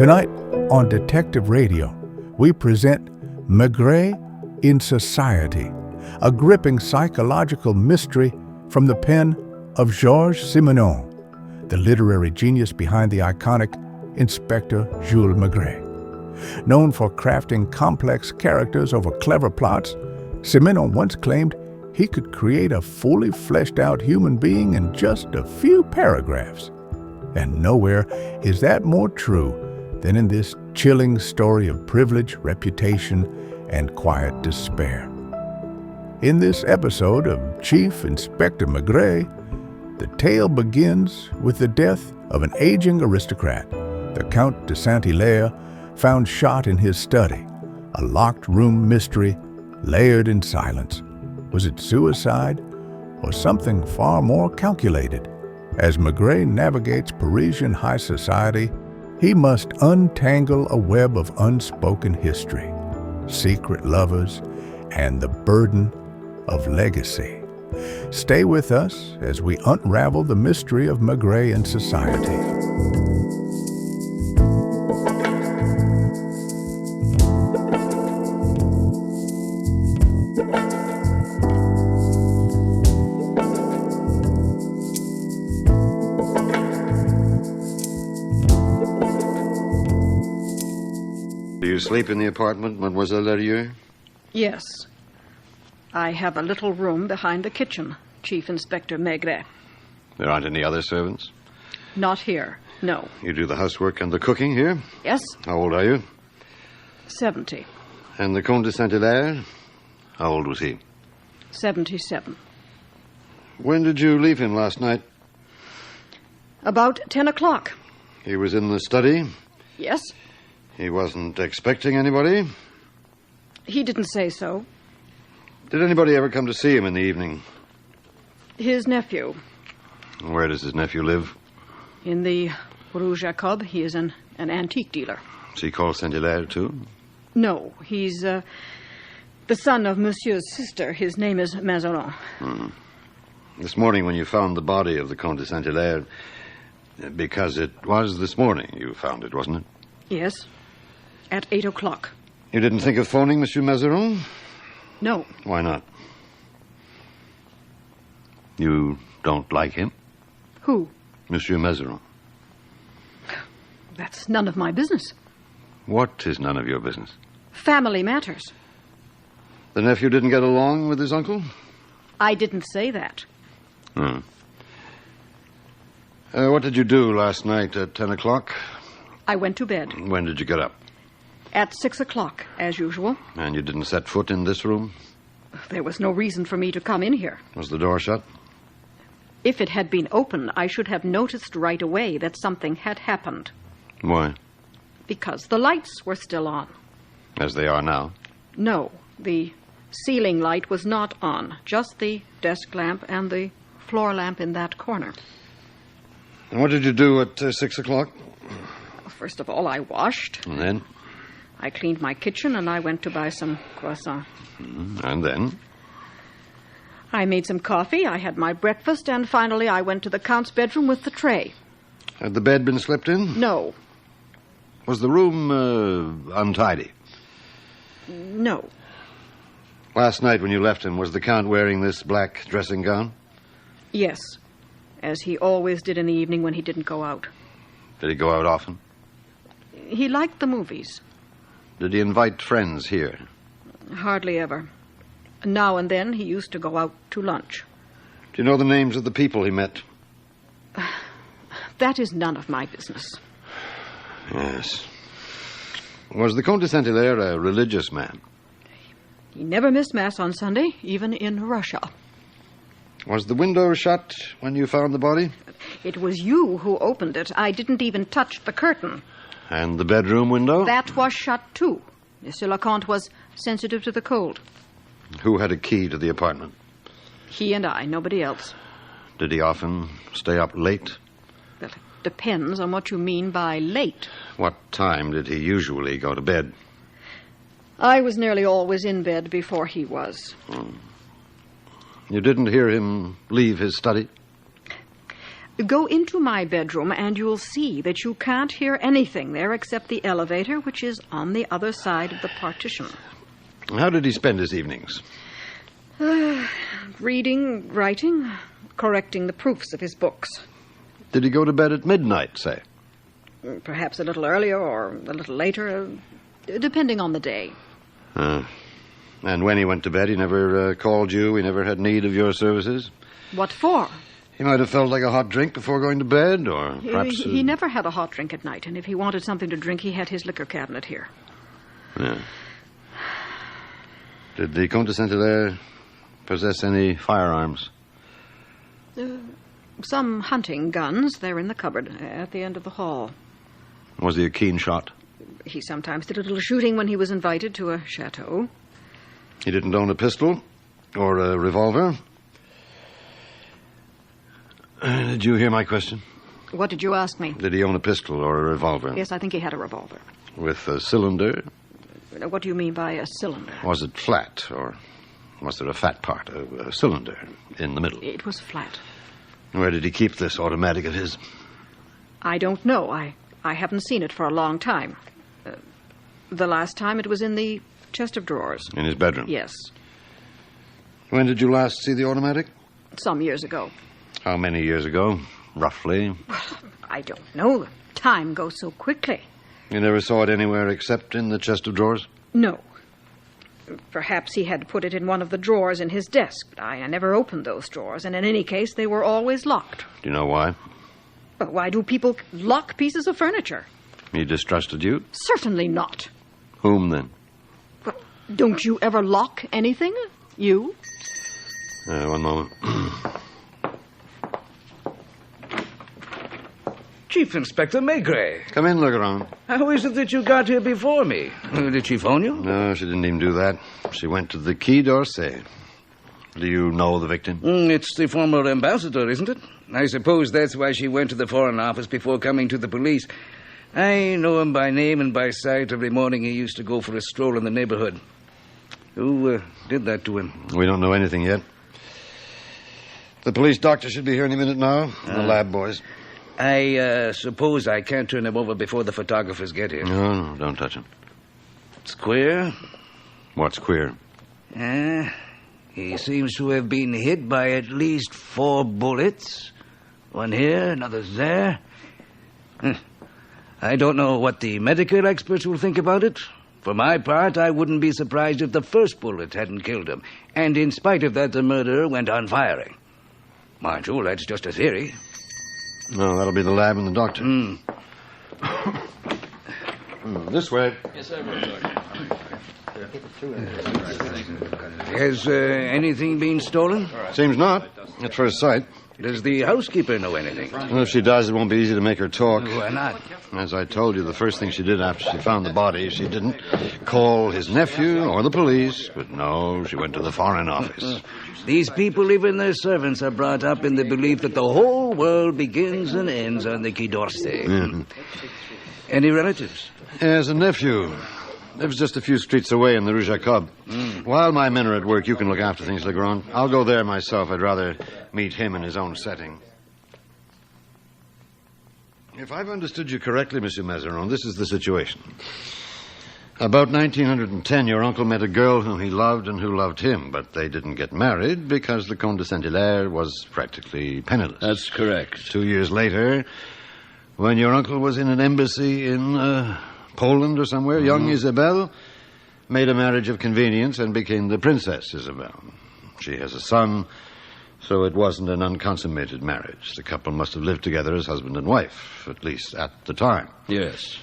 Tonight on Detective Radio, we present Maigret in Society, a gripping psychological mystery from the pen of Georges Simenon, the literary genius behind the iconic Inspector Jules Maigret. Known for crafting complex characters over clever plots, Simenon once claimed he could create a fully fleshed-out human being in just a few paragraphs. And nowhere is that more true than in this chilling story of privilege, reputation, and quiet despair. In this episode of Chief Inspector Maigret, the tale begins with the death of an aging aristocrat, the Count de Saint-Hilaire, found shot in his study, a locked room mystery layered in silence. Was it suicide or something far more calculated? As Maigret navigates Parisian high society, he must untangle a web of unspoken history, secret lovers, and the burden of legacy. Stay with us as we unravel the mystery of Maigret in society. Do you sleep in the apartment, Mademoiselle Lerieux? Yes. I have a little room behind the kitchen, Chief Inspector Maigret. There aren't any other servants? Not here, no. You do the housework and the cooking here? Yes? How old are you? 70. And the Comte de Saint-Hilaire? How old was he? 77. When did you leave him last night? About 10 o'clock. He was in the study? Yes? He wasn't expecting anybody? He didn't say so. Did anybody ever come to see him in the evening? His nephew. Where does his nephew live? In the Rue Jacob. He is an antique dealer. Is he called Saint-Hilaire, too? No, he's the son of Monsieur's sister. His name is Mazarin. This morning when you found the body of the Comte de Saint-Hilaire, because it was this morning you found it, wasn't it? Yes, at 8 o'clock. You didn't think of phoning Monsieur Mazarin? No. Why not? You don't like him? Who? Monsieur Mazarin. That's none of my business. What is none of your business? Family matters. The nephew didn't get along with his uncle? I didn't say that. What did you do last night at 10 o'clock? I went to bed. When did you get up? At 6 o'clock, as usual. And you didn't set foot in this room? There was no reason for me to come in here. Was the door shut? If it had been open, I should have noticed right away that something had happened. Why? Because the lights were still on. As they are now? No, the ceiling light was not on. Just the desk lamp and the floor lamp in that corner. And what did you do at 6 o'clock? First of all, I washed. And then? I cleaned my kitchen and I went to buy some croissants. And then? I made some coffee, I had my breakfast, and finally I went to the Count's bedroom with the tray. Had the bed been slept in? No. Was the room untidy? No. Last night when you left him, was the Count wearing this black dressing gown? Yes, as he always did in the evening when he didn't go out. Did he go out often? He liked the movies. Did he invite friends here? Hardly ever. Now and then he used to go out to lunch. Do you know the names of the people he met? That is none of my business. Yes. Was the Comte de Saint-Hilaire a religious man? He never missed Mass on Sunday, even in Russia. Was the window shut when you found the body? It was you who opened it. I didn't even touch the curtain. And the bedroom window? That was shut, too. Monsieur le Comte was sensitive to the cold. Who had a key to the apartment? He and I, nobody else. Did he often stay up late? Well, it depends on what you mean by late. What time did he usually go to bed? I was nearly always in bed before he was. You didn't hear him leave his study? Go into my bedroom and you'll see that you can't hear anything there except the elevator, which is on the other side of the partition. How did he spend his evenings? Reading, writing, correcting the proofs of his books. Did he go to bed at midnight, say? Perhaps a little earlier or a little later, depending on the day. And when he went to bed, he never called you? He never had need of your services? What for? He might have felt like a hot drink before going to bed, or perhaps... He never had a hot drink at night, and if he wanted something to drink, he had his liquor cabinet here. Yeah. Did the Comte de Saint-Hilaire possess any firearms? Some hunting guns. They're in the cupboard at the end of the hall. Was he a keen shot? He sometimes did a little shooting when he was invited to a chateau. He didn't own a pistol or a revolver? Did you hear my question? What did you ask me? Did he own a pistol or a revolver? Yes, I think he had a revolver. With a cylinder? What do you mean by a cylinder? Was it flat, or was there a fat part, a cylinder, in the middle? It was flat. Where did he keep this automatic of his? I don't know. I haven't seen it for a long time. The last time it was in the chest of drawers. In his bedroom? Yes. When did you last see the automatic? Some years ago. How many years ago, roughly? I don't know. Time goes so quickly. You never saw it anywhere except in the chest of drawers? No. Perhaps he had put it in one of the drawers in his desk, but I never opened those drawers, and in any case, they were always locked. Do you know why? But why do people lock pieces of furniture? He distrusted you? Certainly not. Whom, then? Well, don't you ever lock anything? You? One moment. Chief Inspector Maigret. Come in, look around. How is it that you got here before me? Did she phone you? No, she didn't even do that. She went to the Quai d'Orsay. Do you know the victim? It's the former ambassador, isn't it? I suppose that's why she went to the Foreign Office before coming to the police. I know him by name and by sight. Every morning he used to go for a stroll in the neighborhood. Who did that to him? We don't know anything yet. The police doctor should be here any minute now. And the lab boys. I suppose I can't turn him over before the photographers get here. No, don't touch him. It's queer. What's queer? He seems to have been hit by at least 4 bullets. One here, another there. I don't know what the medical experts will think about it. For my part, I wouldn't be surprised if the first bullet hadn't killed him. And in spite of that, the murderer went on firing. Mind you, that's just a theory. No, that'll be the lab and the doctor. This way. Yes, sir. Has anything been stolen? Seems not, at first sight. Does the housekeeper know anything? Well, if she does, it won't be easy to make her talk. Why not? As I told you, the first thing she did after she found the body, she didn't call his nephew or the police. But no, she went to the Foreign Office. These people, even their servants, are brought up in the belief that the whole world begins and ends on the Quai d'Orsay. Mm-hmm. Any relatives? As a nephew. Lives just a few streets away in the Rue Jacob. While my men are at work, you can look after things, Legrand. I'll go there myself. I'd rather meet him in his own setting. If I've understood you correctly, Monsieur Mazarin, this is the situation. About 1910, your uncle met a girl whom he loved and who loved him, but they didn't get married because the Comte de Saint-Hilaire was practically penniless. That's correct. 2 years later, when your uncle was in an embassy in Poland or somewhere, young Isabelle made a marriage of convenience and became the Princess Isabelle. She has a son, so it wasn't an unconsummated marriage. The couple must have lived together as husband and wife, at least at the time. Yes.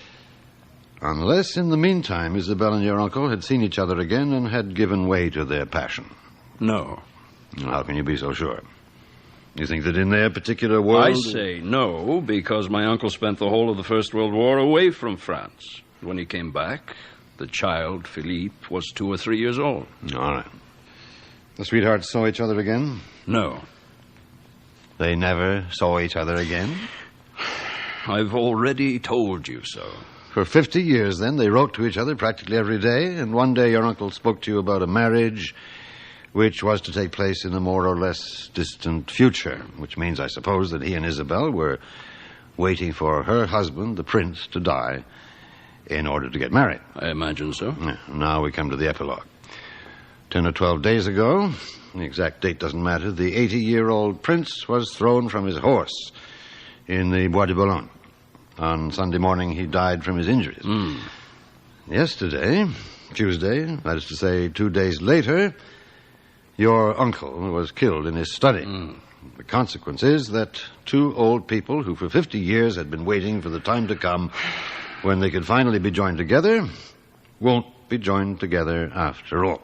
Unless, in the meantime, Isabelle and your uncle had seen each other again and had given way to their passion. No. How can you be so sure? You think that in their particular world... I say no, because my uncle spent the whole of the First World War away from France. When he came back, the child, Philippe, was 2 or 3 years old. All right. The sweethearts saw each other again? No. They never saw each other again? I've already told you so. For 50 years, then, they wrote to each other practically every day, and one day your uncle spoke to you about a marriage, which was to take place in a more or less distant future, which means, I suppose, that he and Isabel were waiting for her husband, the prince, to die in order to get married. I imagine so. Now we come to the epilogue. 10 or 12 days ago, the exact date doesn't matter, the 80-year-old prince was thrown from his horse in the Bois de Boulogne. On Sunday morning, he died from his injuries. Yesterday, Tuesday, that is to say 2 days later, your uncle was killed in his study. The consequence is that two old people who for 50 years had been waiting for the time to come when they could finally be joined together won't be joined together after all.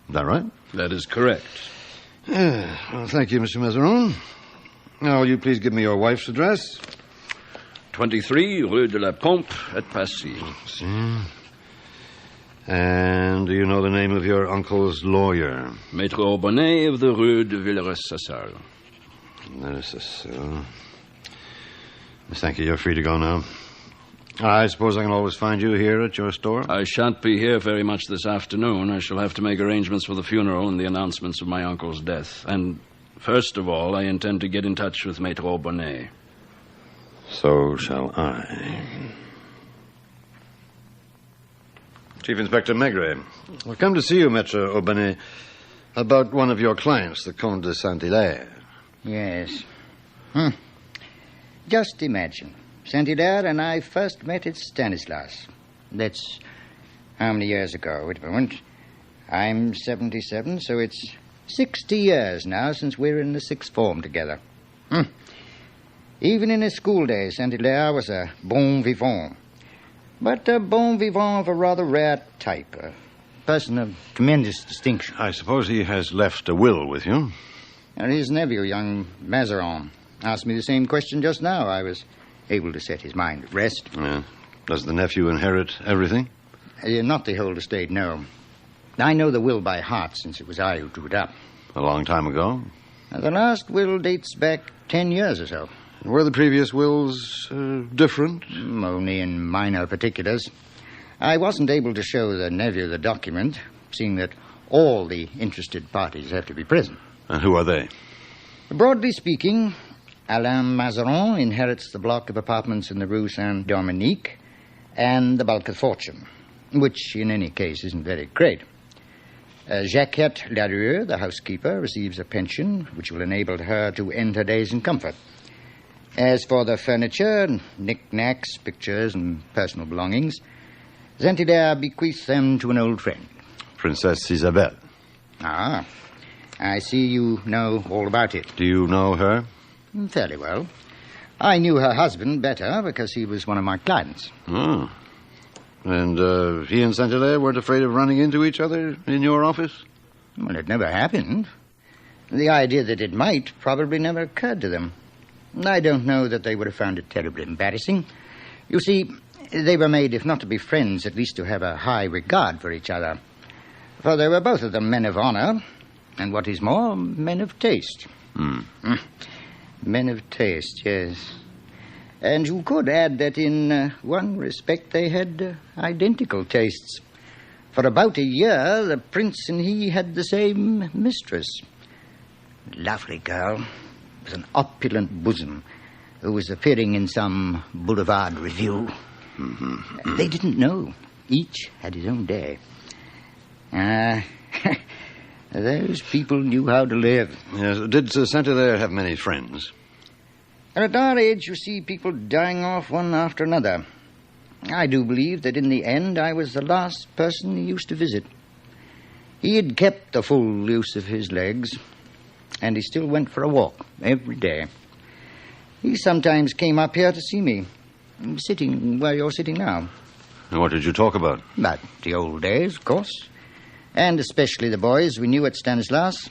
Is that right? That is correct. Well, thank you, Mr. Mazarin. Now, will you please give me your wife's address? 23 Rue de la Pompe at Passy. And do you know the name of your uncle's lawyer? Maître Aubonnet of the Rue de Villeres-Sassal. Thank you. You're free to go now. I suppose I can always find you here at your store? I shan't be here very much this afternoon. I shall have to make arrangements for the funeral and the announcements of my uncle's death. And first of all, I intend to get in touch with Maître Aubonnet. So shall I. Chief Inspector Maigret, I've come to see you, Maître Aubonnet, about one of your clients, the Comte de Saint-Hilaire. Yes. Just imagine. Saint-Hilaire and I first met at Stanislas. That's how many years ago? Wait a moment. I'm 77, so it's 60 years now since we're in the sixth form together. Even in his school days, Saint-Hilaire was a bon vivant. But a bon vivant of a rather rare type. A person of tremendous distinction. I suppose he has left a will with you. And his nephew, young Mazarin, asked me the same question just now. I was able to set his mind at rest. Does the nephew inherit everything? Not the whole estate, no. I know the will by heart since it was I who drew it up. A long time ago? The last will dates back 10 years or so. Were the previous wills different? Only in minor particulars. I wasn't able to show the nephew the document, seeing that all the interested parties have to be present. And who are they? Broadly speaking, Alain Mazarin inherits the block of apartments in the Rue Saint-Dominique and the bulk of fortune, which in any case isn't very great. Jacquette Larieux, the housekeeper, receives a pension which will enable her to end her days in comfort. As for the furniture, knick-knacks, pictures, and personal belongings, Saint-Hilaire bequeaths them to an old friend. Princess Isabel. Ah, I see you know all about it. Do you know her? Fairly well. I knew her husband better because he was one of my clients. Oh. And he and Saint-Hilaire weren't afraid of running into each other in your office? Well, it never happened. The idea that it might probably never occurred to them. I don't know that they would have found it terribly embarrassing. You see, they were made, if not to be friends, at least to have a high regard for each other. For they were both of them men of honor, and what is more, men of taste. Men of taste, yes. And you could add that in one respect they had identical tastes. For about a year, the prince and he had the same mistress. Lovely girl. With an opulent bosom, who was appearing in some boulevard review. They didn't know. Each had his own day. Those people knew how to live. Yes. Did Saint-Hilaire have many friends? At our age, you see people dying off one after another. I do believe that in the end I was the last person he used to visit. He had kept the full use of his legs, and he still went for a walk every day. He sometimes came up here to see me, sitting where you're sitting now. And what did you talk about? About the old days, of course, and especially the boys we knew at Stanislas.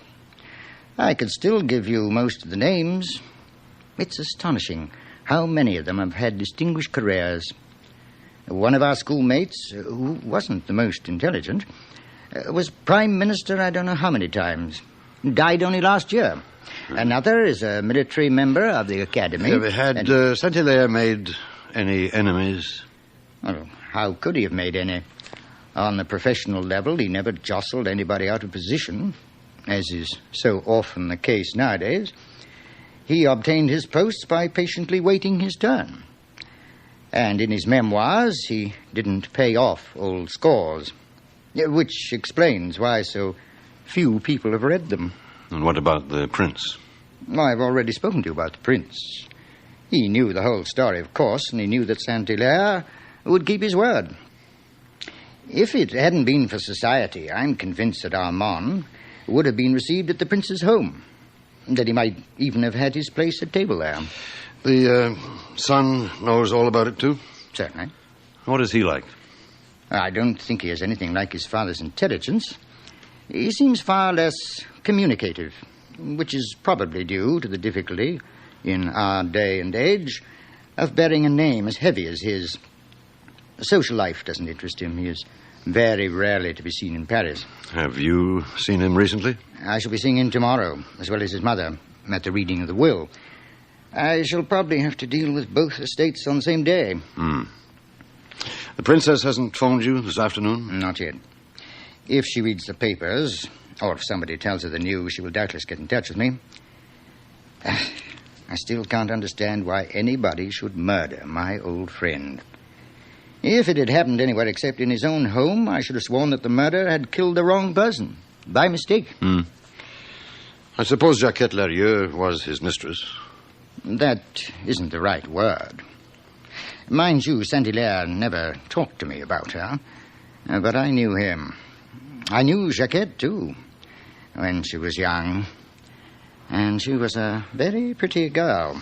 I could still give you most of the names. It's astonishing how many of them have had distinguished careers. One of our schoolmates, who wasn't the most intelligent, was Prime Minister I don't know how many times. Died only last year. Another is a military member of the academy. Had Saint-Hilaire made any enemies? Well, how could he have made any? On the professional level, he never jostled anybody out of position. as is so often the case nowadays, he obtained his posts by patiently waiting his turn. And in his memoirs, he didn't pay off old scores, which explains why so few people have read them. And what about the prince? I've already spoken to you about the prince. He knew the whole story, of course, and he knew that Saint-Hilaire would keep his word. If it hadn't been for society, I'm convinced that Armand would have been received at the prince's home, and that he might even have had his place at table there. The son knows all about it, too? Certainly. What is he like? I don't think he has anything like his father's intelligence. He seems far less communicative, which is probably due to the difficulty, in our day and age, of bearing a name as heavy as his. Social life doesn't interest him. He is very rarely to be seen in Paris. Have you seen him recently? I shall be seeing him tomorrow, as well as his mother, at the reading of the will. I shall probably have to deal with both estates on the same day. The princess hasn't phoned you this afternoon? Not yet. If she reads the papers, or if somebody tells her the news, she will doubtless get in touch with me. I still can't understand why anybody should murder my old friend. If it had happened anywhere except in his own home, I should have sworn that the murderer had killed the wrong person, by mistake. I suppose Jacquette Larieux was his mistress. That isn't the right word. Mind you, Saint-Hilaire never talked to me about her, but I knew him. I knew Jacquette, too, when she was young, and she was a very pretty girl.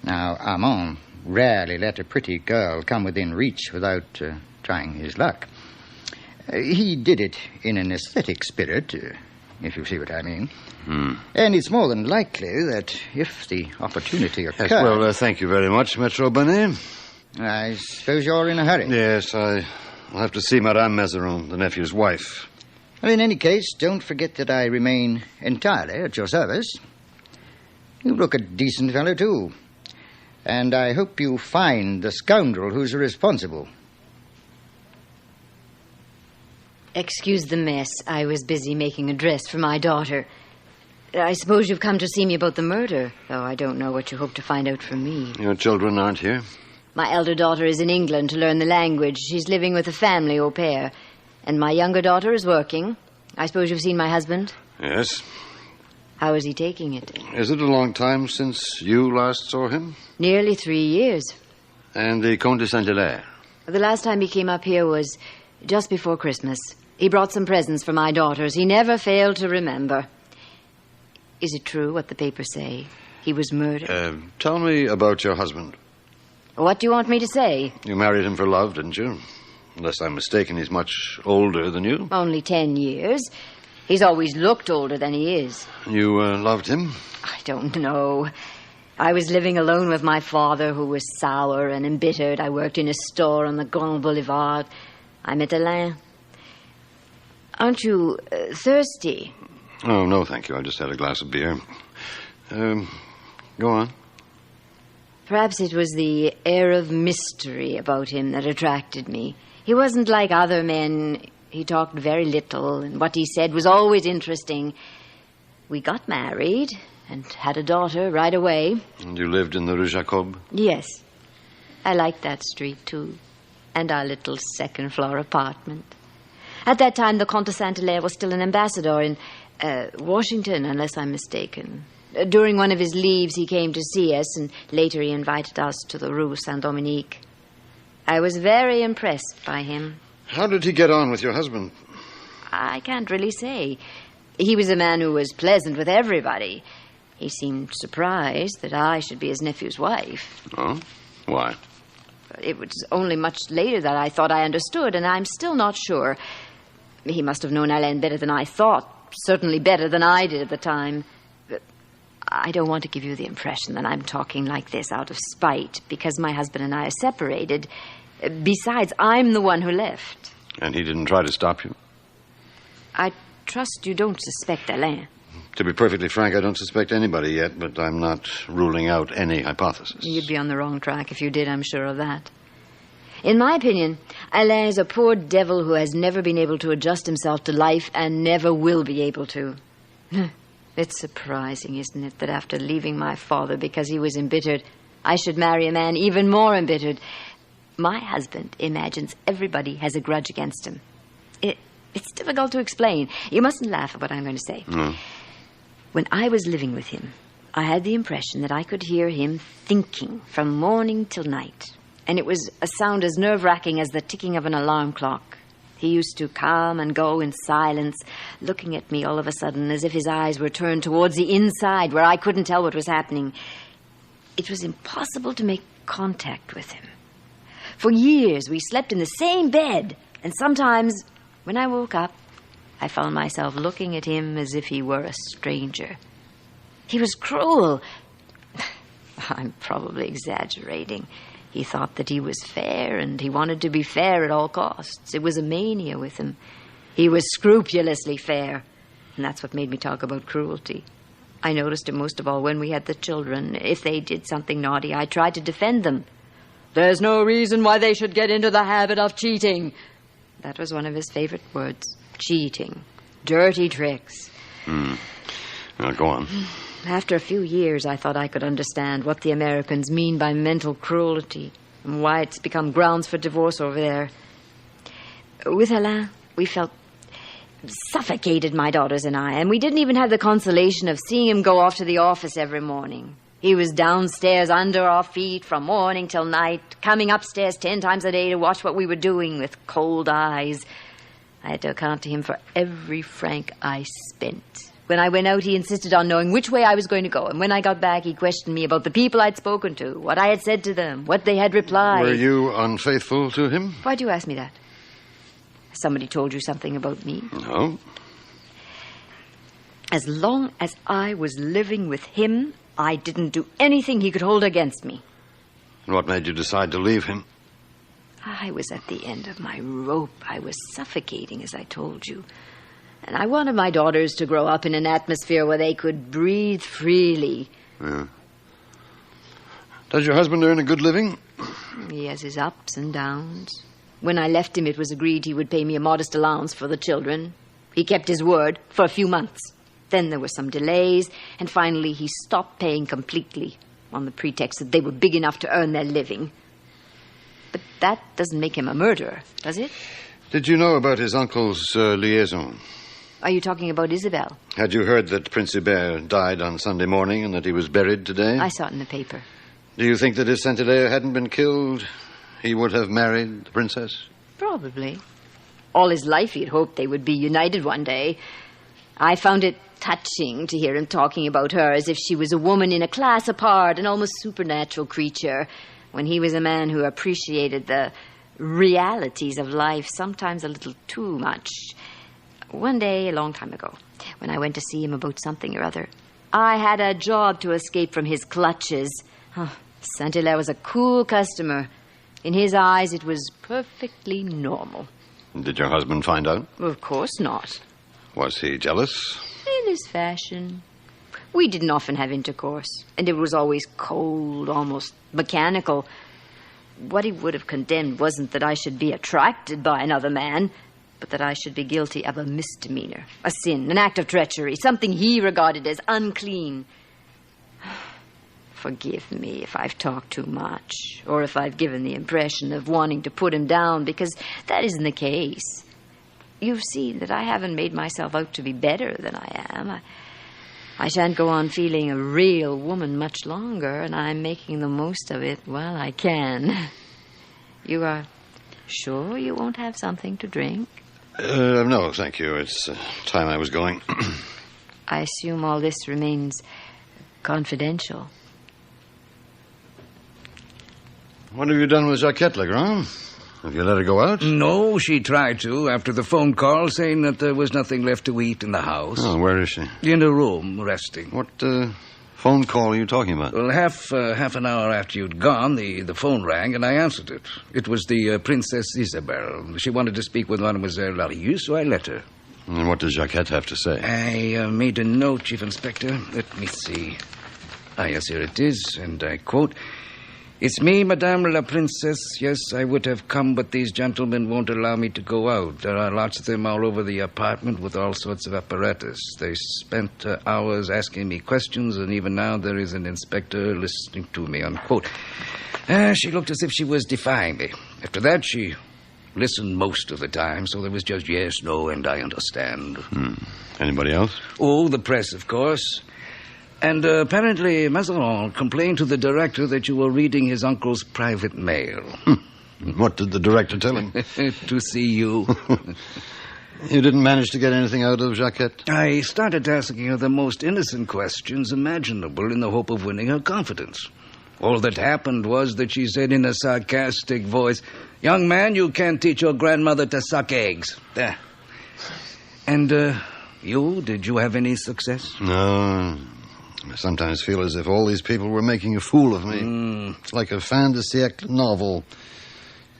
Now, Armand rarely let a pretty girl come within reach without trying his luck. He did it in an aesthetic spirit, if you see what I mean. And it's more than likely that if the opportunity occurred... Yes, well, thank you very much, Maître Bonnet. I suppose you're in a hurry. Yes, I'll have to see Madame Mazarin, the nephew's wife. Well, in any case, don't forget that I remain entirely at your service. You look a decent fellow, too. And I hope you find the scoundrel who's responsible. Excuse the mess. I was busy making a dress for my daughter. I suppose you've come to see me about the murder, though I don't know what you hope to find out from me. Your children aren't here? My elder daughter is in England to learn the language. She's living with a family au pair. And my younger daughter is working. I suppose you've seen my husband? Yes. How is he taking it? Is it a long time since you last saw him? Nearly 3 years. And the Comte de Saint-Hilaire? The last time he came up here was just before Christmas. He brought some presents for my daughters. He never failed to remember. Is it true what the papers say? He was murdered? Tell me about your husband. What do you want me to say? You married him for love, didn't you? Unless I'm mistaken, he's much older than you. Only 10 years. He's always looked older than he is. You loved him? I don't know. I was living alone with my father, who was sour and embittered. I worked in a store on the Grand Boulevard. I met Alain. Aren't you thirsty? Oh, no, thank you. I just had a glass of beer. Go on. Perhaps it was the air of mystery about him that attracted me. He wasn't like other men. He talked very little, and what he said was always interesting. We got married and had a daughter right away. And you lived in the Rue Jacob? Yes. I liked that street, too, and our little second-floor apartment. At that time, the Comte de Saint-Hilaire was still an ambassador in Washington, unless I'm mistaken. During one of his leaves, he came to see us, and later he invited us to the Rue Saint-Dominique. I was very impressed by him. How did he get on with your husband? I can't really say. He was a man who was pleasant with everybody. He seemed surprised that I should be his nephew's wife. Oh? Why? It was only much later that I thought I understood, and I'm still not sure. He must have known Alain better than I thought, certainly better than I did at the time. But I don't want to give you the impression that I'm talking like this out of spite, because my husband and I are separated. Besides, I'm the one who left. And he didn't try to stop you? I trust you don't suspect Alain. To be perfectly frank, I don't suspect anybody yet, but I'm not ruling out any hypothesis. You'd be on the wrong track if you did, I'm sure of that. In my opinion, Alain is a poor devil who has never been able to adjust himself to life and never will be able to. It's surprising, isn't it, that after leaving my father because he was embittered, I should marry a man even more embittered. My husband imagines everybody has a grudge against him. It's difficult to explain. You mustn't laugh at what I'm going to say. When I was living with him, I had the impression that I could hear him thinking from morning till night. And it was a sound as nerve-wracking as the ticking of an alarm clock. He used to come and go in silence, looking at me all of a sudden as if his eyes were turned towards the inside where I couldn't tell what was happening. It was impossible to make contact with him. For years we slept in the same bed, and sometimes when I woke up, I found myself looking at him as if he were a stranger. He was cruel. I'm probably exaggerating. He thought that he was fair, and he wanted to be fair at all costs. It was a mania with him. He was scrupulously fair, and that's what made me talk about cruelty. I noticed it most of all when we had the children. If they did something naughty, I tried to defend them. There's no reason why they should get into the habit of cheating. That was one of his favorite words. Cheating. Dirty tricks. Now, go on. After a few years, I thought I could understand what the Americans mean by mental cruelty and why it's become grounds for divorce over there. With Alain, we felt suffocated, my daughters and I, and we didn't even have the consolation of seeing him go off to the office every morning. He was downstairs under our feet from morning till night, coming upstairs 10 times a day to watch what we were doing with cold eyes. I had to account to him for every franc I spent. When I went out, he insisted on knowing which way I was going to go, and when I got back, he questioned me about the people I'd spoken to, what I had said to them, what they had replied. Were you unfaithful to him? Why'd you ask me that? Somebody told you something about me? No. As long as I was living with him, I didn't do anything he could hold against me. What made you decide to leave him? I was at the end of my rope. I was suffocating, as I told you. And I wanted my daughters to grow up in an atmosphere where they could breathe freely. Yeah. Does your husband earn a good living? He has his ups and downs. When I left him, it was agreed he would pay me a modest allowance for the children. He kept his word for a few months. Then there were some delays, and finally he stopped paying completely on the pretext that they were big enough to earn their living. But that doesn't make him a murderer, does it? Did you know about his uncle's liaison? Are you talking about Isabel? Had you heard that Prince Hubert died on Sunday morning and that he was buried today? I saw it in the paper. Do you think that if Saint-Hilaire hadn't been killed, he would have married the princess? Probably. All his life he'd hoped they would be united one day. I found it touching to hear him talking about her as if she was a woman in a class apart, an almost supernatural creature, when he was a man who appreciated the realities of life sometimes a little too much. One day, a long time ago, when I went to see him about something or other, I had a job to escape from his clutches. Saint-Hilaire was a cool customer. In his eyes, it was perfectly normal. Did your husband find out? Of course not. Was he jealous? In his fashion. We didn't often have intercourse, and it was always cold, almost mechanical. What he would have condemned wasn't that I should be attracted by another man, but that I should be guilty of a misdemeanor, a sin, an act of treachery, something he regarded as unclean. Forgive me if I've talked too much, or if I've given the impression of wanting to put him down, because that isn't the case. You've seen that I haven't made myself out to be better than I am. I shan't go on feeling a real woman much longer, and I'm making the most of it while I can. You are sure you won't have something to drink? No, thank you. It's time I was going. I assume all this remains confidential. What have you done with Jacquette, Legrand? Have you let her go out? No, she tried to after the phone call saying that there was nothing left to eat in the house. Oh, where is she? In a room, resting. What phone call are you talking about? Well, half an hour after you'd gone, the phone rang, and I answered it. It was the Princess Isabel. She wanted to speak with Mademoiselle Larieux, so I let her. And what does Jacquette have to say? I made a note, Chief Inspector. Let me see. Ah, yes, here it is, and I quote, It's me, Madame la Princesse. Yes, I would have come, but these gentlemen won't allow me to go out. There are lots of them all over the apartment with all sorts of apparatus. They spent hours asking me questions, and even now there is an inspector listening to me, unquote. She looked as if she was defying me. After that, she listened most of the time, so there was just yes, no, and I understand. Anybody else? Oh, the press, of course. And apparently Mazarin complained to the director that you were reading his uncle's private mail. What did the director tell him? To see you. You didn't manage to get anything out of Jacquette? I started asking her the most innocent questions imaginable in the hope of winning her confidence. All that happened was that she said in a sarcastic voice, "Young man, you can't teach your grandmother to suck eggs." There. And, did you have any success? No. I sometimes feel as if all these people were making a fool of me. It's like a fin de siècle novel.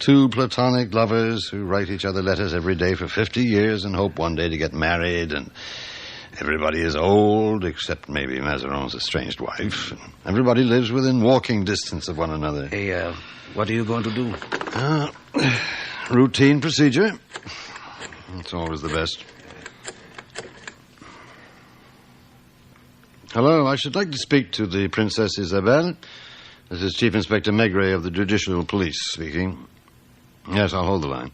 Two platonic lovers who write each other letters every day for 50 years and hope one day to get married, and everybody is old, except maybe Mazarin's estranged wife. Everybody lives within walking distance of one another. Hey, what are you going to do? Routine procedure. It's always the best. Hello, I should like to speak to the Princess Isabelle. This is Chief Inspector Maigret of the Judicial Police speaking. Yes, I'll hold the line.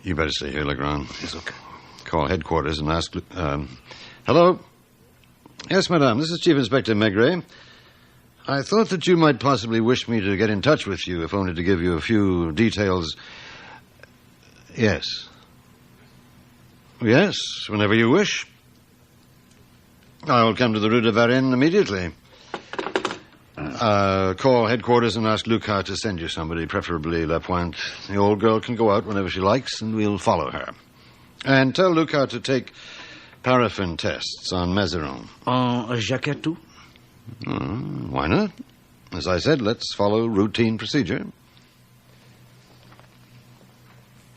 You better stay here, Legrand. It's okay. Call headquarters and ask... hello? Yes, madame, this is Chief Inspector Maigret. I thought that you might possibly wish me to get in touch with you, if only to give you a few details. Yes. Yes, whenever you wish. I will come to the Rue de Varennes immediately. Call headquarters and ask Lucas to send you somebody, preferably Lapointe. The old girl can go out whenever she likes, and we'll follow her. And tell Lucas to take paraffin tests on Mazarin. Jacquette too? Why not? As I said, let's follow routine procedure.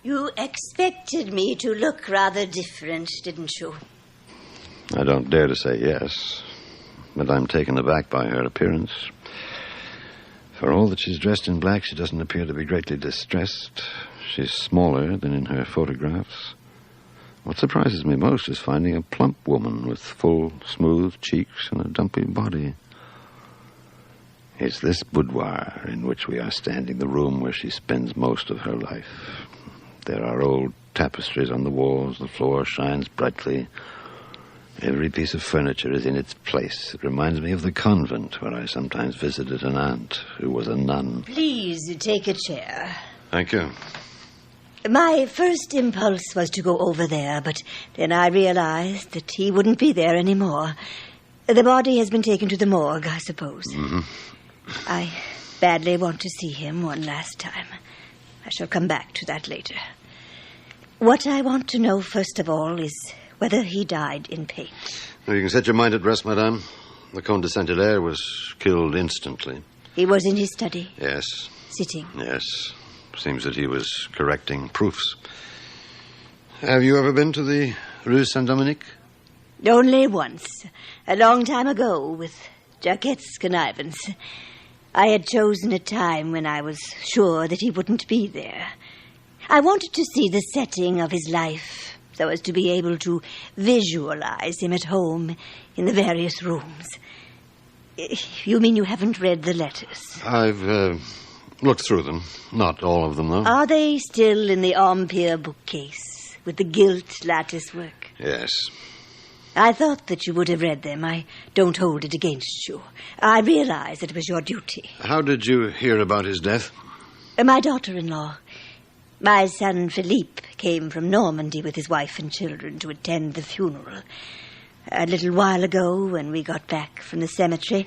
You expected me to look rather different, didn't you? I don't dare to say yes, but I'm taken aback by her appearance. For all that she's dressed in black, she doesn't appear to be greatly distressed. She's smaller than in her photographs. What surprises me most is finding a plump woman with full, smooth cheeks and a dumpy body. It's this boudoir in which we are standing, the room where she spends most of her life. There are old tapestries on the walls. The floor shines brightly. Every piece of furniture is in its place. It reminds me of the convent where I sometimes visited an aunt who was a nun. Please take a chair. Thank you. My first impulse was to go over there, but then I realized that he wouldn't be there anymore. The body has been taken to the morgue, I suppose. Mm-hmm. I badly want to see him one last time. I shall come back to that later. What I want to know, first of all, is whether he died in pain. Well, you can set your mind at rest, madame. The Comte de Saint-Hilaire was killed instantly. He was in his study? Yes. Sitting? Yes. Seems that he was correcting proofs. Have you ever been to the Rue Saint-Dominique? Only once. A long time ago, with Jacquette's connivance. I had chosen a time when I was sure that he wouldn't be there. I wanted to see the setting of his life, so as to be able to visualize him at home in the various rooms. You mean you haven't read the letters? I've looked through them. Not all of them, though. Are they still in the Empire bookcase with the gilt lattice work? Yes. I thought that you would have read them. I don't hold it against you. I realize that it was your duty. How did you hear about his death? My daughter-in-law. My son Philippe came from Normandy with his wife and children to attend the funeral. A little while ago, when we got back from the cemetery,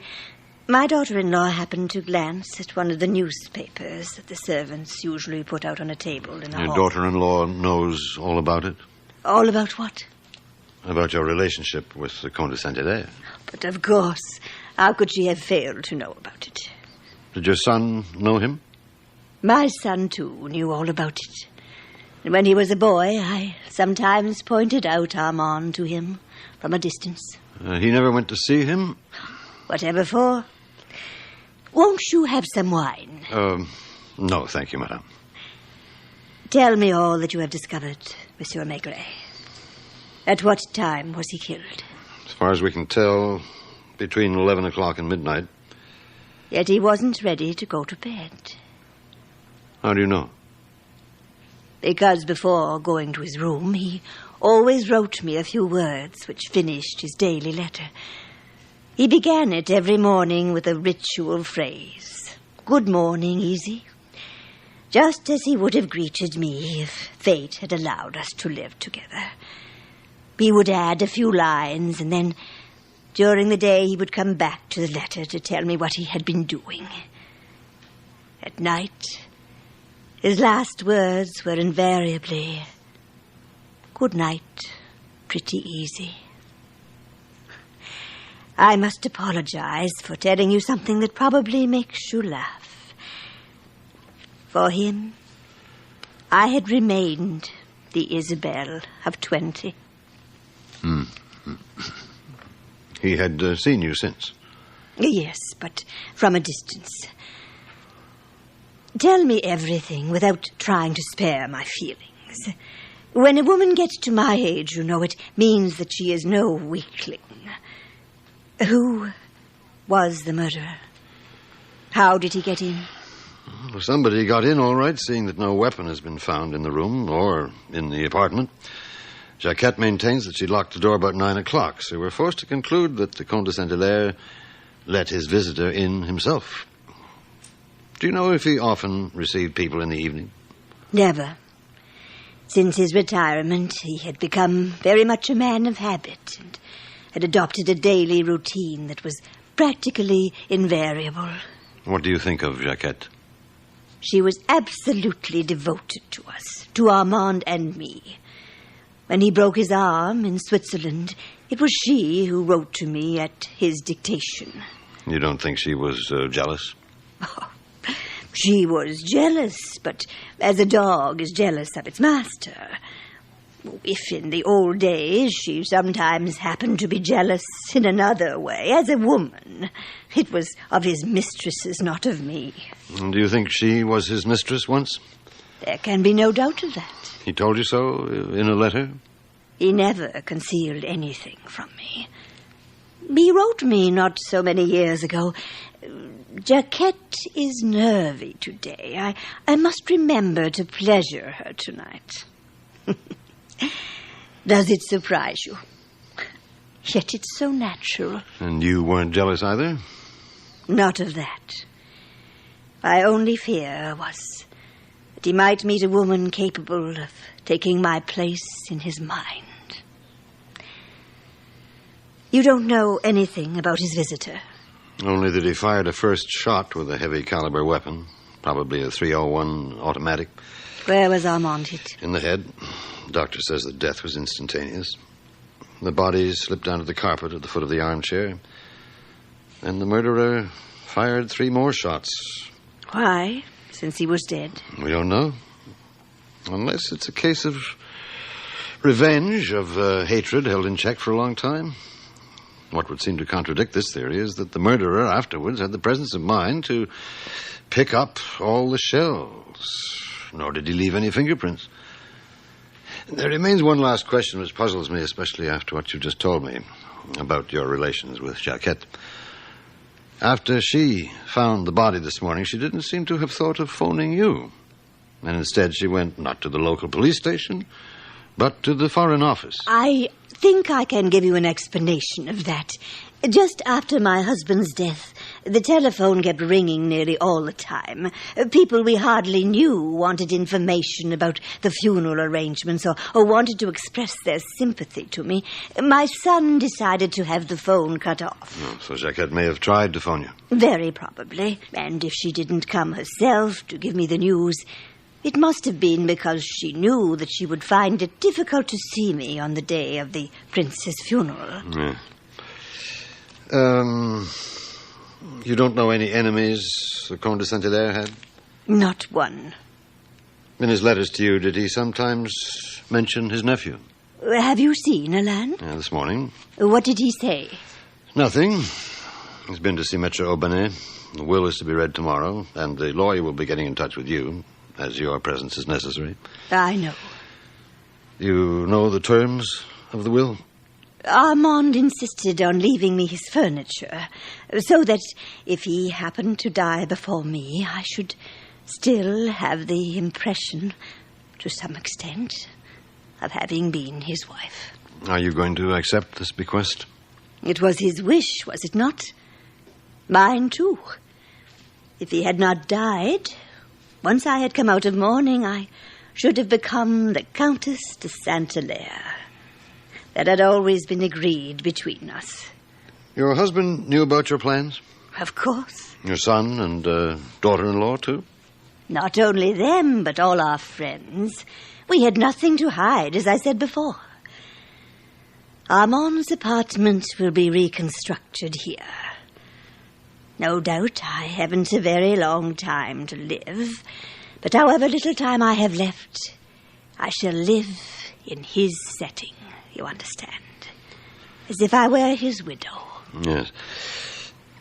my daughter-in-law happened to glance at one of the newspapers that the servants usually put out on a table in the hall. Your daughter-in-law knows all about it? All about what? About your relationship with the Comte de Saint-Hilaire. But of course, how could she have failed to know about it? Did your son know him? My son, too, knew all about it. And when he was a boy, I sometimes pointed out Armand to him from a distance. He never went to see him? Whatever for? Won't you have some wine? No, thank you, madame. Tell me all that you have discovered, Monsieur Maigret. At what time was he killed? As far as we can tell, between 11 o'clock and midnight. Yet he wasn't ready to go to bed. How do you know? Because before going to his room, he always wrote me a few words which finished his daily letter. He began it every morning with a ritual phrase. Good morning, Easy. Just as he would have greeted me if fate had allowed us to live together. He would add a few lines, and then during the day he would come back to the letter to tell me what he had been doing. At night, his last words were invariably, "Good night, pretty Easy." I must apologize for telling you something that probably makes you laugh. For him, I had remained the Isabel of 20. He had seen you since? Yes, but from a distance. Tell me everything without trying to spare my feelings. When a woman gets to my age, you know, it means that she is no weakling. Who was the murderer? How did he get in? Well, somebody got in all right, seeing that no weapon has been found in the room or in the apartment. Jacquette maintains that she locked the door about 9 o'clock, so we're forced to conclude that the Comte de Saint-Hilaire let his visitor in himself. Do you know if he often received people in the evening? Never. Since his retirement, he had become very much a man of habit and had adopted a daily routine that was practically invariable. What do you think of Jacquette? She was absolutely devoted to us, to Armand and me. When he broke his arm in Switzerland, it was she who wrote to me at his dictation. You don't think she was jealous? Oh, she was jealous, but as a dog is jealous of its master. If in the old days she sometimes happened to be jealous in another way, as a woman, it was of his mistresses, not of me. And do you think she was his mistress once? There can be no doubt of that. He told you so in a letter? He never concealed anything from me. He wrote me not so many years ago, "Jacquette is nervy today. I must remember to pleasure her tonight." Does it surprise you? Yet it's so natural. And you weren't jealous either? Not of that. My only fear was that he might meet a woman capable of taking my place in his mind. You don't know anything about his visitor? Only that he fired a first shot with a heavy caliber weapon, probably a .301 automatic. Where was Armand hit? In the head. The doctor says the death was instantaneous. The body slipped onto the carpet at the foot of the armchair. And the murderer fired 3 more shots. Why, since he was dead? We don't know. Unless it's a case of revenge, of hatred held in check for a long time. What would seem to contradict this theory is that the murderer afterwards had the presence of mind to pick up all the shells. Nor did he leave any fingerprints. There remains one last question which puzzles me, especially after what you just told me about your relations with Jacquette. After she found the body this morning, she didn't seem to have thought of phoning you. And instead she went not to the local police station, but to the Foreign Office. I think I can give you an explanation of that. Just after my husband's death, the telephone kept ringing nearly all the time. People we hardly knew wanted information about the funeral arrangements or wanted to express their sympathy to me. My son decided to have the phone cut off. Oh, so Jacquette may have tried to phone you. Very probably. And if she didn't come herself to give me the news, it must have been because she knew that she would find it difficult to see me on the day of the prince's funeral. Yeah. You don't know any enemies the Comte de Saint-Hilaire had? Not one. In his letters to you, did he sometimes mention his nephew? Have you seen Alain? Yeah, this morning. What did he say? Nothing. He's been to see Maître Aubenet. The will is to be read tomorrow, and the lawyer will be getting in touch with you, as your presence is necessary. I know. You know the terms of the will? Armand insisted on leaving me his furniture, so that if he happened to die before me, I should still have the impression, to some extent, of having been his wife. Are you going to accept this bequest? It was his wish, was it not? Mine, too. If he had not died, once I had come out of mourning, I should have become the Countess de Saint-Hilaire. That had always been agreed between us. Your husband knew about your plans? Of course. Your son and daughter-in-law, too? Not only them, but all our friends. We had nothing to hide, as I said before. Armand's apartment will be reconstructed here. No doubt I haven't a very long time to live, but however little time I have left, I shall live in his setting, you understand, as if I were his widow. Yes.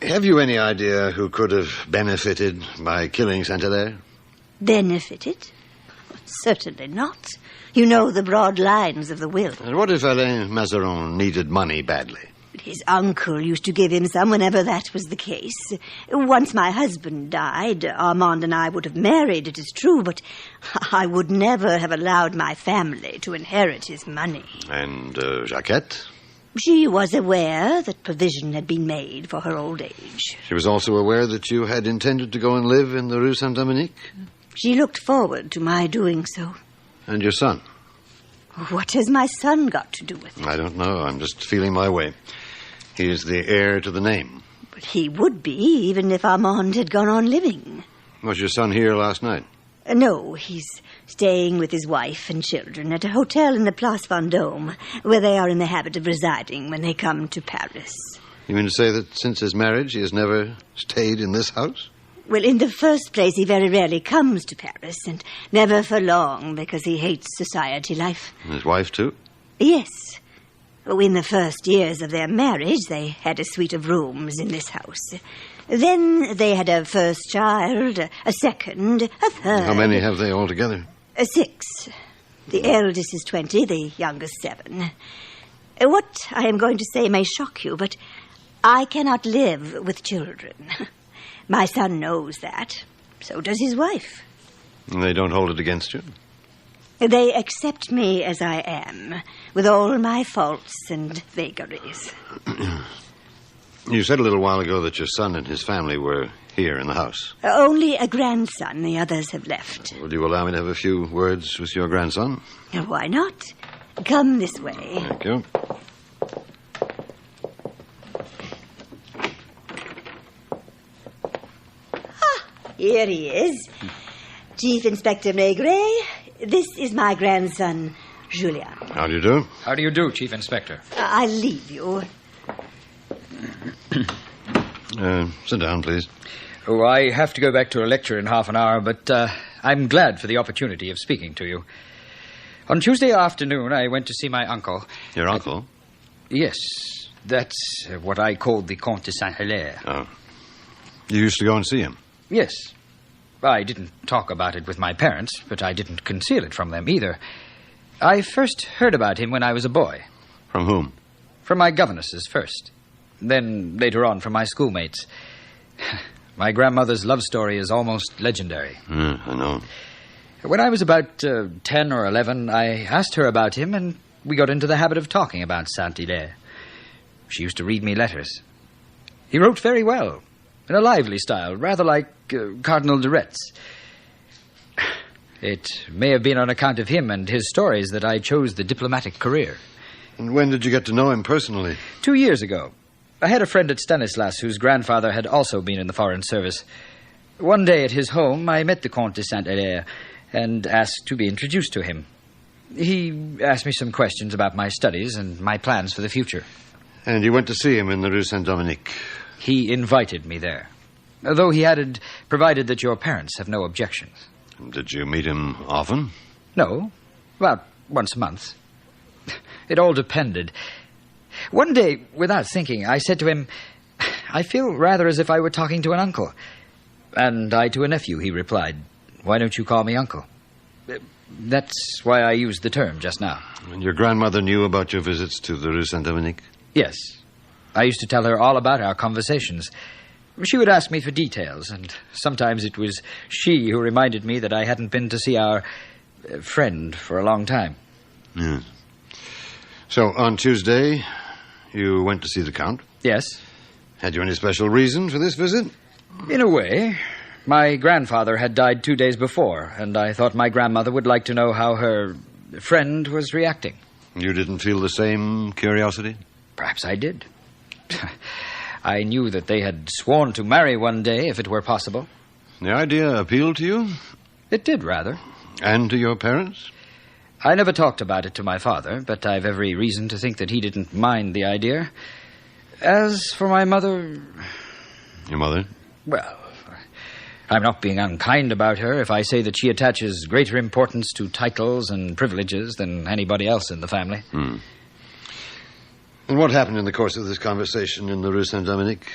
Have you any idea who could have benefited by killing Saint-Hilaire? Benefited? Certainly not. You know the broad lines of the will. And what if Alain Mazarin needed money badly? His uncle used to give him some whenever that was the case. Once my husband died, Armand and I would have married, it is true, but I would never have allowed my family to inherit his money. And Jacquette? She was aware that provision had been made for her old age. She was also aware that you had intended to go and live in the Rue Saint-Dominique? She looked forward to my doing so. And your son? What has my son got to do with it? I don't know. I'm just feeling my way. He is the heir to the name. But he would be, even if Armand had gone on living. Was your son here last night? No, he's staying with his wife and children at a hotel in the Place Vendôme, where they are in the habit of residing when they come to Paris. You mean to say that since his marriage he has never stayed in this house? Well, in the first place, he very rarely comes to Paris, and never for long, because he hates society life. And his wife, too? Yes. In the first years of their marriage, they had a suite of rooms in this house. Then they had a first child, a second, a third. How many have they altogether? 6. The eldest is 20, the youngest 7. What I am going to say may shock you, but I cannot live with children. My son knows that. So does his wife. And they don't hold it against you? They accept me as I am, with all my faults and vagaries. You said a little while ago that your son and his family were here in the house. Only a grandson. The others have left. Would you allow me to have a few words with your grandson? Why not? Come this way. Thank you. Here he is. Chief Inspector Maigret. This is my grandson, Julien. How do you do? How do you do, Chief Inspector? I'll leave you. Sit down, please. Oh, I have to go back to a lecture in half an hour, but I'm glad for the opportunity of speaking to you. On Tuesday afternoon, I went to see my uncle. Your uncle? Yes, that's what I called the Comte de Saint-Hilaire. Oh. You used to go and see him? Yes. I didn't talk about it with my parents, but I didn't conceal it from them either. I first heard about him when I was a boy. From whom? From my governesses first. Then, later on, from my schoolmates. My grandmother's love story is almost legendary. I know. When I was about 10 or 11, I asked her about him, and we got into the habit of talking about Saint-Hilaire. She used to read me letters. He wrote very well, in a lively style, rather like Cardinal de Retz. It may have been on account of him and his stories that I chose the diplomatic career. And when did you get to know him personally? 2 years ago. I had a friend at Stanislas whose grandfather had also been in the Foreign Service. One day at his home, I met the Comte de Saint-Hilaire and asked to be introduced to him. He asked me some questions about my studies and my plans for the future. And you went to see him in the Rue Saint-Dominique? He invited me there, though he added, provided that your parents have no objections. Did you meet him often? No, about once a month. It all depended. One day, without thinking, I said to him, I feel rather as if I were talking to an uncle. And I to a nephew, he replied. Why don't you call me uncle? That's why I used the term just now. And your grandmother knew about your visits to the Rue Saint-Dominique? Yes. I used to tell her all about our conversations. She would ask me for details, and sometimes it was she who reminded me that I hadn't been to see our friend for a long time. Yes. So, on Tuesday, you went to see the Count? Yes. Had you any special reason for this visit? In a way. My grandfather had died 2 days before, and I thought my grandmother would like to know how her friend was reacting. You didn't feel the same curiosity? Perhaps I did. I knew that they had sworn to marry one day, if it were possible. The idea appealed to you? It did, rather. And to your parents? I never talked about it to my father, but I've every reason to think that he didn't mind the idea. As for my mother... Your mother? Well, I'm not being unkind about her if I say that she attaches greater importance to titles and privileges than anybody else in the family. Hmm. And what happened in the course of this conversation in the Rue Saint-Dominique?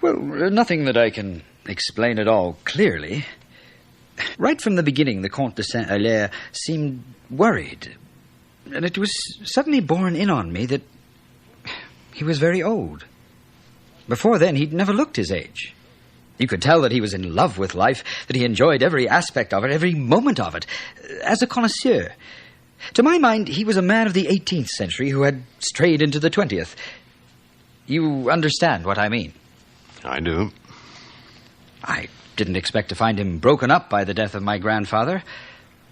Well, nothing that I can explain at all clearly. Right from the beginning, the Comte de Saint-Hilaire seemed worried. And it was suddenly borne in on me that he was very old. Before then, he'd never looked his age. You could tell that he was in love with life, that he enjoyed every aspect of it, every moment of it, as a connoisseur. To my mind, he was a man of the 18th century who had strayed into the 20th. You understand what I mean? I do. I didn't expect to find him broken up by the death of my grandfather,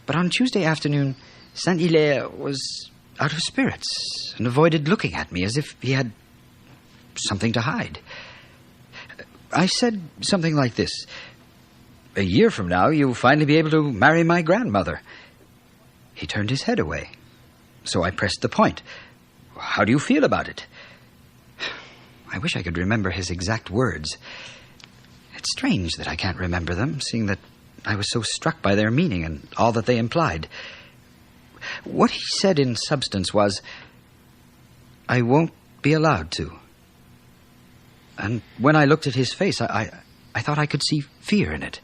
but on Tuesday afternoon, Saint-Hilaire was out of spirits and avoided looking at me as if he had something to hide. I said something like this. A year from now, you'll finally be able to marry my grandmother. He turned his head away. So I pressed the point. How do you feel about it? I wish I could remember his exact words. It's strange that I can't remember them, seeing that I was so struck by their meaning and all that they implied. What he said in substance was, I won't be allowed to. And when I looked at his face, I thought I could see fear in it.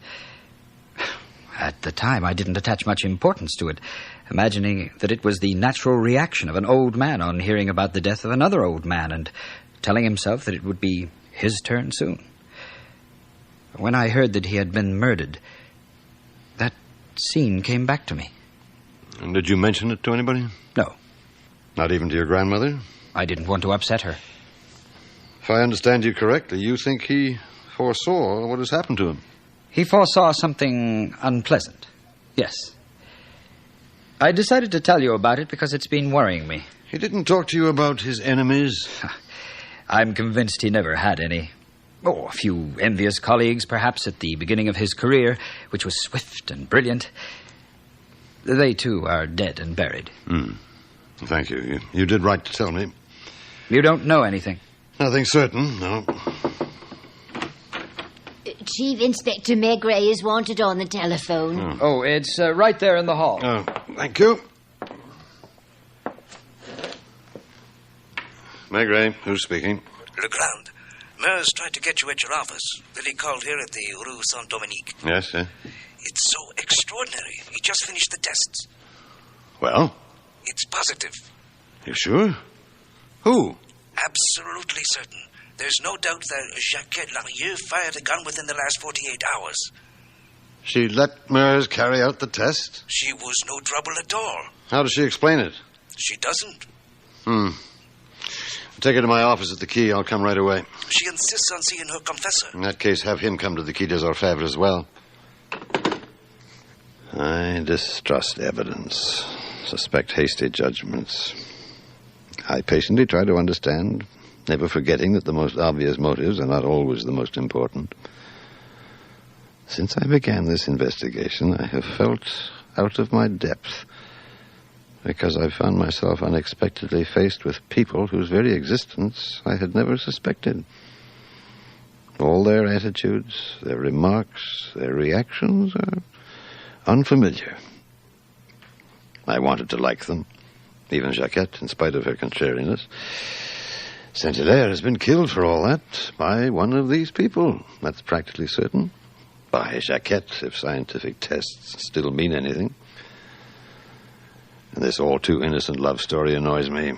At the time, I didn't attach much importance to it, imagining that it was the natural reaction of an old man on hearing about the death of another old man and telling himself that it would be his turn soon. When I heard that he had been murdered, that scene came back to me. And did you mention it to anybody? No. Not even to your grandmother? I didn't want to upset her. If I understand you correctly, you think he foresaw what has happened to him? He foresaw something unpleasant. Yes. I decided to tell you about it because it's been worrying me. He didn't talk to you about his enemies? I'm convinced he never had any. Oh, a few envious colleagues, perhaps, at the beginning of his career, which was swift and brilliant. They, too, are dead and buried. Thank you. You did right to tell me. You don't know anything? Nothing certain, no. Chief Inspector Maigret is wanted on the telephone. Oh, it's right there in the hall. Oh, thank you. Maigret, who's speaking? Legrand, Meurs tried to get you at your office. Then he called here at the Rue Saint-Dominique. Yes, sir. It's so extraordinary. He just finished the tests. Well? It's positive. You sure? Who? Absolutely certain. There's no doubt that Jacquette Larieux fired a gun within the last 48 hours. She let Meurs carry out the test? She was no trouble at all. How does she explain it? She doesn't. Take her to my office at the Quai. I'll come right away. She insists on seeing her confessor. In that case, have him come to the Quai des Orfèvres as well. I distrust evidence. Suspect hasty judgments. I patiently try to understand, never forgetting that the most obvious motives are not always the most important. Since I began this investigation, I have felt out of my depth, because I found myself unexpectedly faced with people whose very existence I had never suspected. All their attitudes, their remarks, their reactions are unfamiliar. I wanted to like them, even Jacquette, in spite of her contrariness. Saint-Hilaire has been killed for all that by one of these people. That's practically certain. By Jacquette, if scientific tests still mean anything. And this all-too-innocent love story annoys me.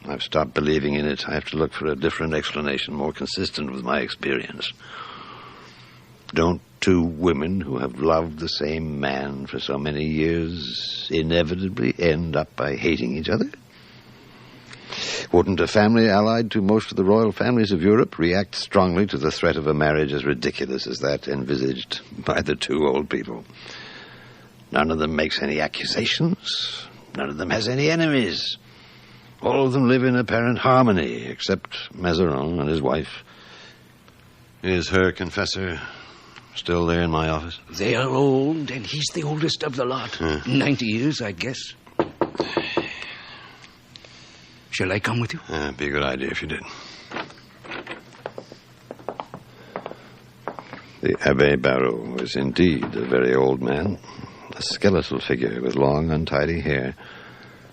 I've stopped believing in it. I have to look for a different explanation, more consistent with my experience. Don't two women who have loved the same man for so many years inevitably end up by hating each other? Wouldn't a family allied to most of the royal families of Europe react strongly to the threat of a marriage as ridiculous as that envisaged by the two old people? None of them makes any accusations. None of them has any enemies. All of them live in apparent harmony, except Mazarin and his wife. Is her confessor still there in my office? They are old, and he's the oldest of the lot. 90 years, I guess. Shall I come with you? It'd be a good idea if you did. The Abbé Barreau was indeed a very old man. A skeletal figure with long, untidy hair.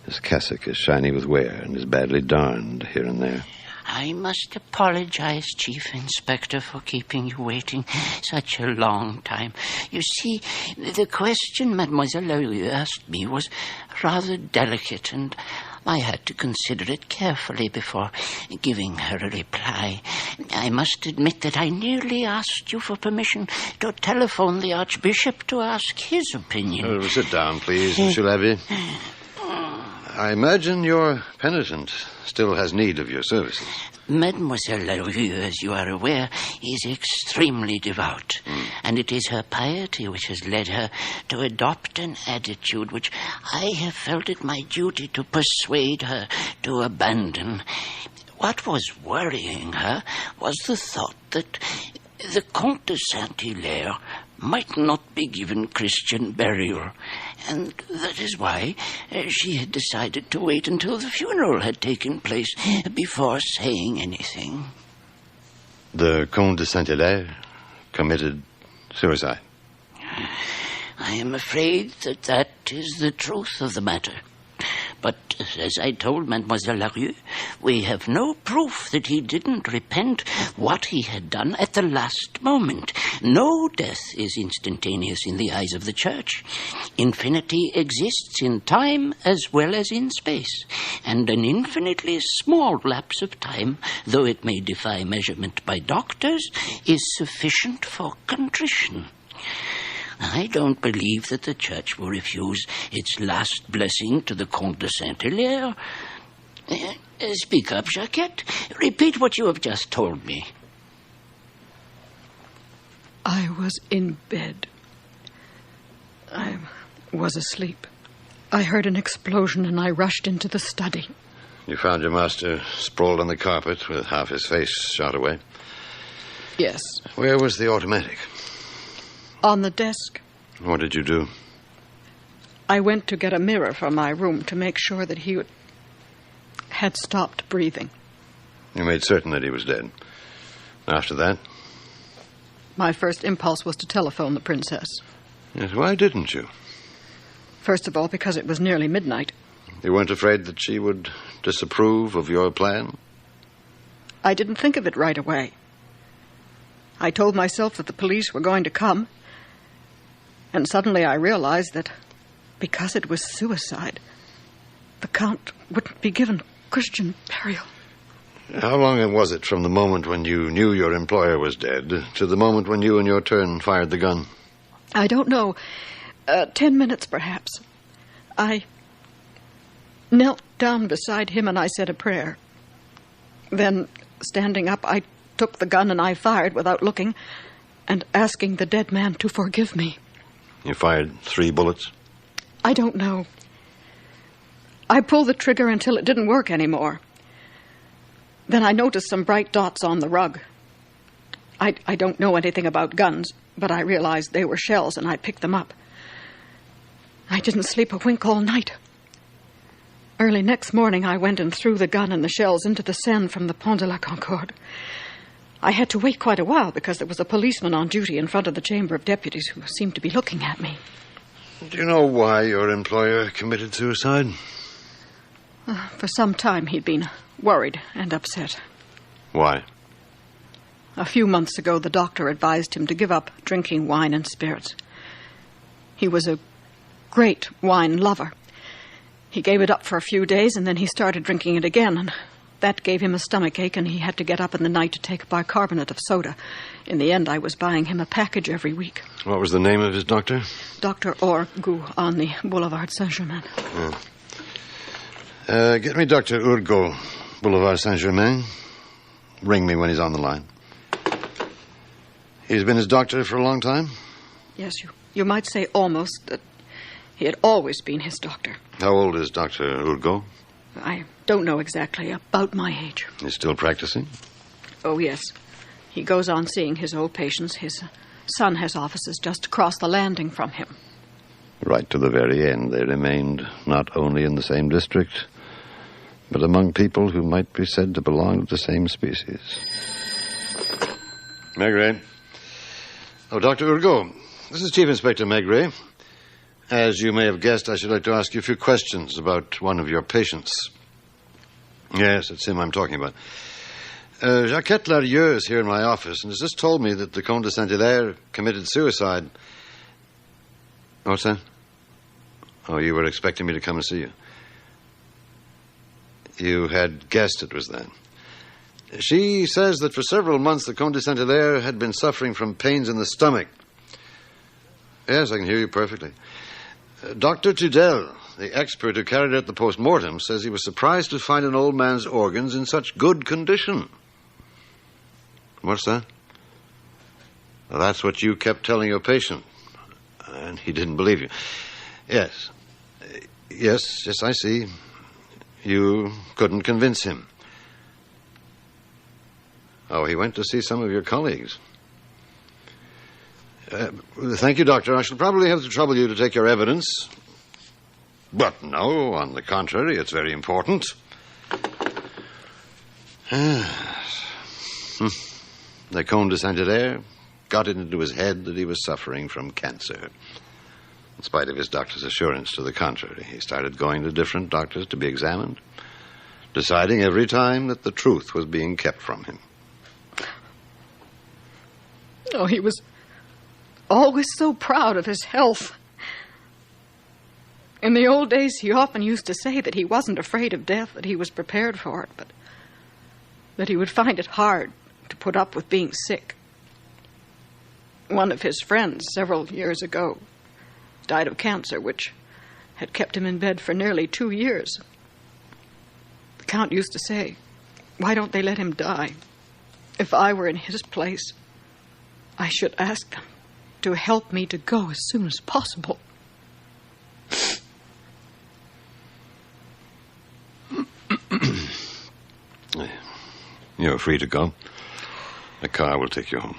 His cassock is shiny with wear and is badly darned here and there. I must apologize, Chief Inspector, for keeping you waiting such a long time. You see, the question Mademoiselle Larieux asked me was rather delicate, and I had to consider it carefully before giving her a reply. I must admit that I nearly asked you for permission to telephone the Archbishop to ask his opinion. Sit down, please, Monsieur l'Abbé. I imagine your penitent still has need of your services. Mademoiselle Larieux, as you are aware, is extremely devout, and it is her piety which has led her to adopt an attitude which I have felt it my duty to persuade her to abandon. What was worrying her was the thought that the Comte de Saint-Hilaire might not be given Christian burial, and that is why she had decided to wait until the funeral had taken place before saying anything. The Comte de Saint-Hilaire committed suicide. I am afraid that is the truth of the matter. But, as I told Mademoiselle Larieux, we have no proof that he didn't repent what he had done at the last moment. No death is instantaneous in the eyes of the Church. Infinity exists in time as well as in space, and an infinitely small lapse of time, though it may defy measurement by doctors, is sufficient for contrition. I don't believe that the Church will refuse its last blessing to the Comte de Saint-Hilaire. Speak up, Jacquette. Repeat what you have just told me. I was in bed. I was asleep. I heard an explosion and I rushed into the study. You found your master sprawled on the carpet with half his face shot away? Yes. Where was the automatic? On the desk. What did you do? I went to get a mirror from my room to make sure that he had stopped breathing. You made certain that he was dead. After that? My first impulse was to telephone the princess. Yes, why didn't you? First of all, because it was nearly midnight. You weren't afraid that she would disapprove of your plan? I didn't think of it right away. I told myself that the police were going to come, and suddenly I realized that because it was suicide, the Count wouldn't be given Christian burial. How long was it from the moment when you knew your employer was dead to the moment when you in your turn fired the gun? I don't know. 10 minutes, perhaps. I knelt down beside him and I said a prayer. Then, standing up, I took the gun and I fired without looking and asking the dead man to forgive me. You fired 3 bullets? I don't know. I pulled the trigger until it didn't work anymore. Then I noticed some bright dots on the rug. I don't know anything about guns, but I realized they were shells and I picked them up. I didn't sleep a wink all night. Early next morning I went and threw the gun and the shells into the Seine from the Pont de la Concorde. I had to wait quite a while because there was a policeman on duty in front of the Chamber of Deputies who seemed to be looking at me. Do you know why your employer committed suicide? For some time he'd been worried and upset. Why? A few months ago, the doctor advised him to give up drinking wine and spirits. He was a great wine lover. He gave it up for a few days, and then he started drinking it again, and that gave him a stomachache, and he had to get up in the night to take a bicarbonate of soda. In the end, I was buying him a package every week. What was the name of his doctor? Dr. Urgo on the Boulevard Saint-Germain. Get me Dr. Urgo, Boulevard Saint-Germain. Ring me when he's on the line. He's been his doctor for a long time? Yes, you might say almost that he had always been his doctor. How old is Dr. Urgo? I don't know exactly. About my age. He's still practicing? Oh, yes. He goes on seeing his old patients. His son has offices just across the landing from him. Right to the very end, they remained not only in the same district, but among people who might be said to belong to the same species. Maigret. Oh, Dr. Urgo. This is Chief Inspector Maigret. As you may have guessed, I should like to ask you a few questions about one of your patients. Yes, it's him I'm talking about. Jacquette Larieux is here in my office and has just told me that the Comte de Saint-Hilaire committed suicide. What's that? Oh, you were expecting me to come and see you. You had guessed it was that. She says that for several months the Comte de Saint-Hilaire had been suffering from pains in the stomach. Yes, I can hear you perfectly. Dr. Tudel, the expert who carried out the post-mortem, says he was surprised to find an old man's organs in such good condition. What's that? Well, that's what you kept telling your patient. And he didn't believe you. Yes. Yes, I see. You couldn't convince him. Oh, he went to see some of your colleagues. Thank you, Doctor. I shall probably have to trouble you to take your evidence. But no, on the contrary, it's very important. The Comte de Saint-Hilaire got it into his head that he was suffering from cancer. In spite of his doctor's assurance to the contrary, he started going to different doctors to be examined, deciding every time that the truth was being kept from him. Oh, he was always so proud of his health. In the old days, he often used to say that he wasn't afraid of death, that he was prepared for it, but that he would find it hard to put up with being sick. One of his friends, several years ago, died of cancer, which had kept him in bed for nearly 2 years. The Count used to say, "Why don't they let him die? If I were in his place, I should ask them to help me to go as soon as possible." You're free to go. A car will take you home.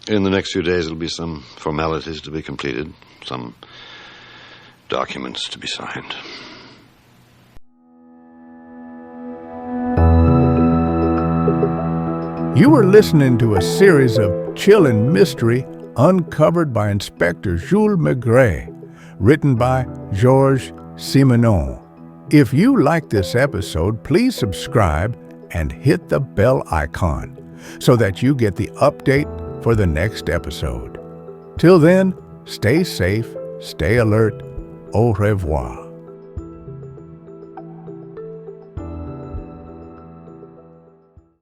In the next few days, there'll be some formalities to be completed, some documents to be signed. You were listening to a series of chilling mystery uncovered by Inspector Jules Maigret, written by Georges Simenon. If you like this episode, please subscribe and hit the bell icon so that you get the update for the next episode. Till then, stay safe, stay alert, au revoir.